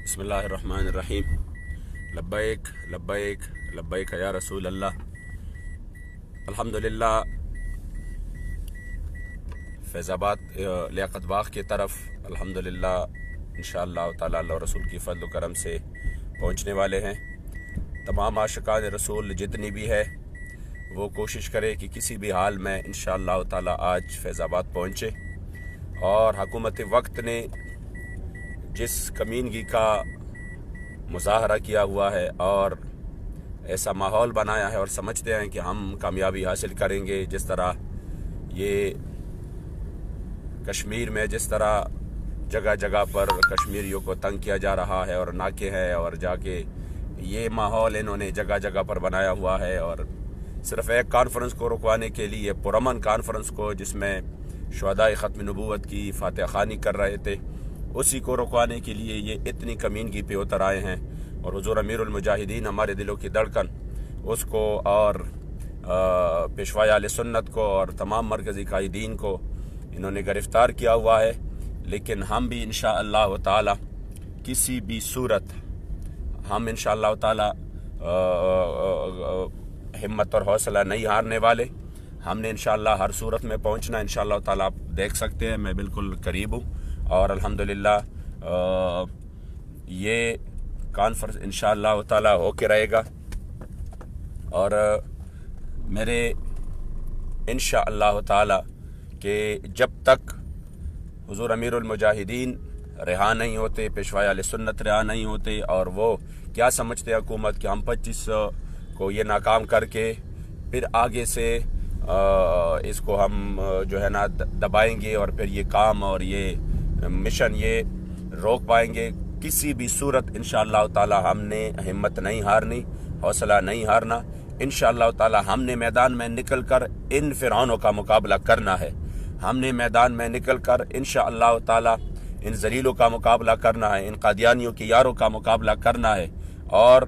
بسم اللہ الرحمن الرحیم۔ لبیک لبیک لبیک یا رسول اللہ۔ الحمدللہ فیض آباد لیاقت باغ کی طرف الحمدللہ انشاءاللہ تعالی اللہ رسول کی فضل و کرم سے پہنچنے والے ہیں۔ تمام عاشقان رسول جتنی بھی ہے وہ کوشش کرے کہ کسی بھی حال میں انشاءاللہ تعالی آج فیض آباد پہنچے، اور حکومت وقت نے جس کمینگی کا مظاہرہ کیا ہوا ہے اور ایسا ماحول بنایا ہے اور سمجھتے ہیں کہ ہم کامیابی حاصل کریں گے، جس طرح یہ کشمیر میں جس طرح جگہ جگہ پر کشمیریوں کو تنگ کیا جا رہا ہے اور ناکے ہیں، اور جا کے یہ ماحول انہوں نے جگہ جگہ پر بنایا ہوا ہے، اور صرف ایک کانفرنس کو رکوانے کے لیے پرامن کانفرنس کو، جس میں شہداء ختم نبوت کی فاتح خوانی کر رہے تھے، اسی کو رکوانے کے لیے یہ اتنی کمینگی پہ اتر آئے ہیں۔ اور حضور امیر المجاہدین ہمارے دلوں کی دھڑکن اس کو، اور پیشوائے اہل سنت کو، اور تمام مرکزی قائدین کو انہوں نے گرفتار کیا ہوا ہے۔ لیکن ہم بھی انشاءاللہ تعالی کسی بھی صورت ہم انشاءاللہ تعالی ہمت اور حوصلہ نہیں ہارنے والے۔ ہم نے انشاءاللہ ہر صورت میں پہنچنا انشاءاللہ تعالی۔ آپ دیکھ سکتے ہیں میں بالکل قریب ہوں، اور الحمدللہ یہ کانفرنس انشاءاللہ تعالی ہو کے رہے گا، اور میرے انشاءاللہ تعالی کہ جب تک حضور امیر المجاہدین رہا نہیں ہوتے، پیشوائے اہل سنت رہا نہیں ہوتے، اور وہ کیا سمجھتے حکومت کہ ہم 25 کو یہ ناکام کر کے پھر آگے سے اس کو ہم جو ہے نا دبائیں گے، اور پھر یہ کام اور یہ مشن یہ روک پائیں گے۔ کسی بھی صورت انشاءاللہ تعالی ہم نے ہمت نہیں ہارنی، حوصلہ نہیں ہارنا۔ انشاءاللہ تعالی ہم نے میدان میں نکل کر ان فرعونوں کا مقابلہ کرنا ہے۔ ہم نے میدان میں نکل کر انشاءاللہ تعالی ان ذلیلوں کا مقابلہ کرنا ہے، ان قادیانیوں کے یاروں کا مقابلہ کرنا ہے، اور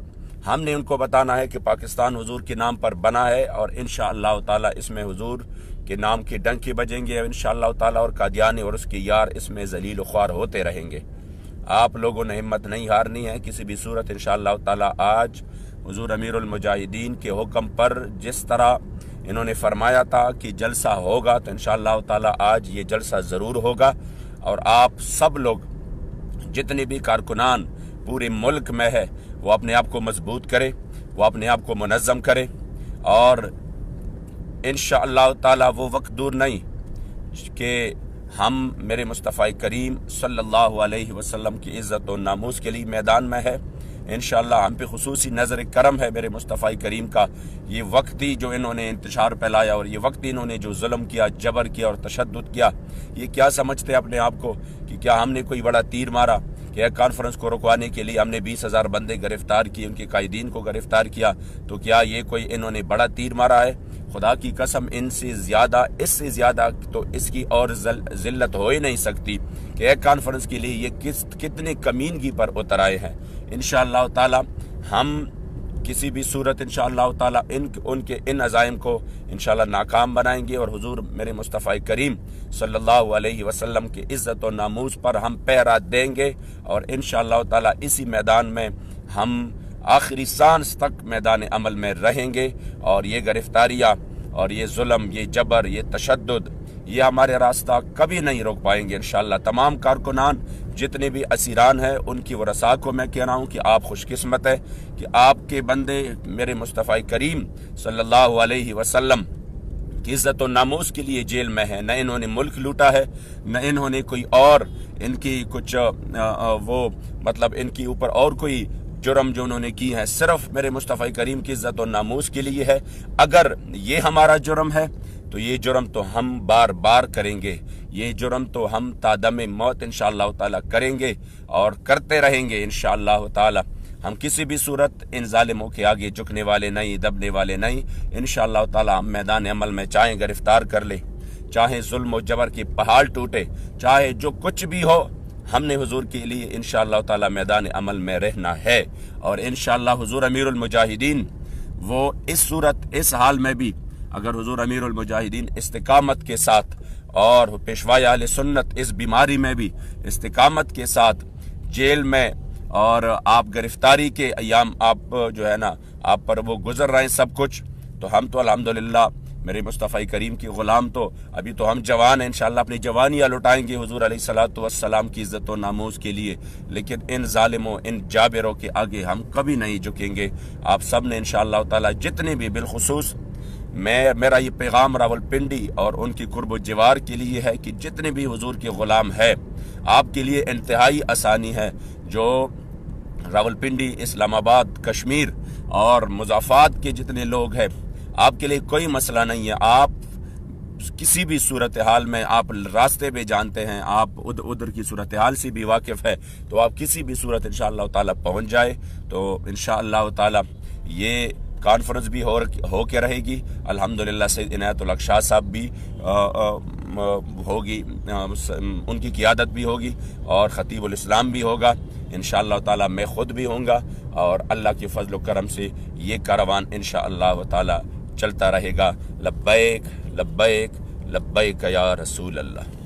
ہم نے ان کو بتانا ہے کہ پاکستان حضور کے نام پر بنا ہے، اور انشاءاللہ تعالی اس میں حضور کے نام کی ڈنکی بجیں گے انشاءاللہ تعالی، اور قادیانی اور اس کے یار اس میں ذلیل و خوار ہوتے رہیں گے۔ آپ لوگوں نے ہمت نہیں ہارنی ہے کسی بھی صورت انشاءاللہ تعالی۔ آج حضور امیر المجاہدین کے حکم پر جس طرح انہوں نے فرمایا تھا کہ جلسہ ہوگا، تو انشاءاللہ تعالی آج یہ جلسہ ضرور ہوگا، اور آپ سب لوگ جتنے بھی کارکنان پورے ملک میں ہے وہ اپنے آپ کو مضبوط کرے، وہ اپنے آپ کو منظم کرے، اور انشاءاللہ تعالی وہ وقت دور نہیں کہ ہم میرے مصطفی کریم صلی اللہ علیہ وسلم کی عزت و ناموس کے لیے میدان میں ہے۔ انشاءاللہ ہم پہ خصوصی نظر کرم ہے میرے مصطفی کریم کا۔ یہ وقتی جو انہوں نے انتشار پھیلایا، اور یہ وقتی انہوں نے جو ظلم کیا، جبر کیا اور تشدد کیا، یہ کیا سمجھتے اپنے آپ کو کہ کیا ہم نے کوئی بڑا تیر مارا کہ ایک کانفرنس کو رکوانے کے لیے ہم نے 20,000 بندے گرفتار کیے، ان کے قائدین کو گرفتار کیا، تو کیا یہ کوئی انہوں نے بڑا تیر مارا ہے؟ خدا کی قسم ان سے زیادہ، اس سے زیادہ تو اس کی اور ذلت ہو ہی نہیں سکتی کہ ایک کانفرنس کے لیے یہ کتنے کمینگی پر اتر آئے ہیں۔ انشاءاللہ تعالی ہم کسی بھی صورت انشاءاللہ تعالی ان کے ان عزائم کو انشاءاللہ ناکام بنائیں گے، اور حضور میرے مصطفی کریم صلی اللہ علیہ وسلم کی عزت و ناموس پر ہم پہرا دیں گے، اور انشاءاللہ تعالی اسی میدان میں ہم آخری سانس تک میدان عمل میں رہیں گے، اور یہ گرفتاریاں اور یہ ظلم، یہ جبر، یہ تشدد، یہ ہمارے راستہ کبھی نہیں روک پائیں گے انشاءاللہ۔ تمام کارکنان جتنے بھی اسیران ہیں ان کی ورثاء کو میں کہہ رہا ہوں کہ آپ خوش قسمت ہے کہ آپ کے بندے میرے مصطفی کریم صلی اللہ علیہ وسلم کی عزت و ناموس کے لیے جیل میں ہے۔ نہ انہوں نے ملک لوٹا ہے، نہ انہوں نے کوئی اور ان کی کچھ وہ مطلب ان کی اوپر اور کوئی جرم جو انہوں نے کی ہے، صرف میرے مصطفی کریم کی عزت و ناموس کے لیے ہے۔ اگر یہ ہمارا جرم ہے تو یہ جرم تو ہم بار بار کریں گے، یہ جرم تو ہم تا دم موت انشاءاللہ تعالی کریں گے اور کرتے رہیں گے انشاءاللہ تعالی۔ ہم کسی بھی صورت ان ظالموں کے آگے جھکنے والے نہیں، دبنے والے نہیں انشاءاللہ تعالی۔ ہم میدان عمل میں چاہے گرفتار کر لیں، چاہے ظلم و جبر کی پہاڑ ٹوٹے، چاہے جو کچھ بھی ہو، ہم نے حضور کے لیے انشاءاللہ تعالی میدان عمل میں رہنا ہے، اور انشاءاللہ حضور امیر المجاہدین وہ اس صورت، اس حال میں بھی اگر حضور امیر المجاہدین استقامت کے ساتھ، اور پیشوائے اہل سنت اس بیماری میں بھی استقامت کے ساتھ جیل میں اور آپ گرفتاری کے ایام آپ جو ہے نا آپ پر وہ گزر رہے ہیں سب کچھ، تو ہم تو الحمدللہ میرے مصطفی کریم کی غلام، تو ابھی تو ہم جوان ہیں، انشاءاللہ اپنی جوانیاں لٹائیں گے حضور علیہ الصلوۃ والسلام کی عزت و ناموز کے لیے، لیکن ان ظالموں ان جابروں کے آگے ہم کبھی نہیں جھکیں گے۔ آپ سب نے انشاءاللہ تعالی جتنے بھی، بالخصوص میرا یہ پیغام راولپنڈی اور ان کی قرب و جوار کے لیے ہے کہ جتنے بھی حضور کے غلام ہے، آپ کے لیے انتہائی آسانی ہے، جو راولپنڈی، اسلام آباد، کشمیر اور مضافات کے جتنے لوگ ہیں، آپ کے لیے کوئی مسئلہ نہیں ہے۔ آپ کسی بھی صورتحال میں، آپ راستے پہ جانتے ہیں، آپ ادھر کی صورتحال سے بھی واقف ہے، تو آپ کسی بھی صورت انشاءاللہ تعالی پہنچ جائے، تو انشاءاللہ تعالی یہ کانفرنس بھی ہو کے رہے گی۔ الحمدللہ سید عنایت اللہ شاہ صاحب بھی ہوگی، ان کی قیادت بھی ہوگی، اور خطیب الاسلام بھی ہوگا انشاءاللہ تعالی، میں خود بھی ہوں گا، اور اللہ کے فضل و کرم سے یہ کاروان انشاءاللہ تعالی چلتا رہے گا۔ لبیک لبیک لبیک یا رسول اللہ۔